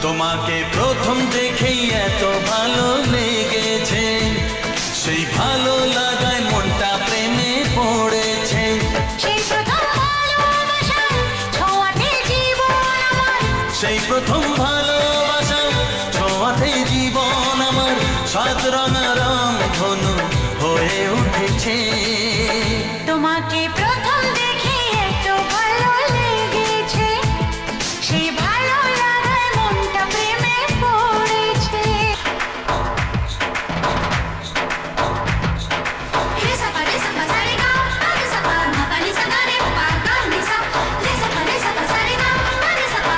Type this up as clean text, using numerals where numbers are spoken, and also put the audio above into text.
তোমাকে প্রথম দেখেই এত ভালো লেগেছে, সেই ভালো লাগায় মনটা প্রেমে পড়েছে। সেই প্রথম ভালোবাসার ছোঁয়াতে জীবন আমার, সেই প্রথম ভালো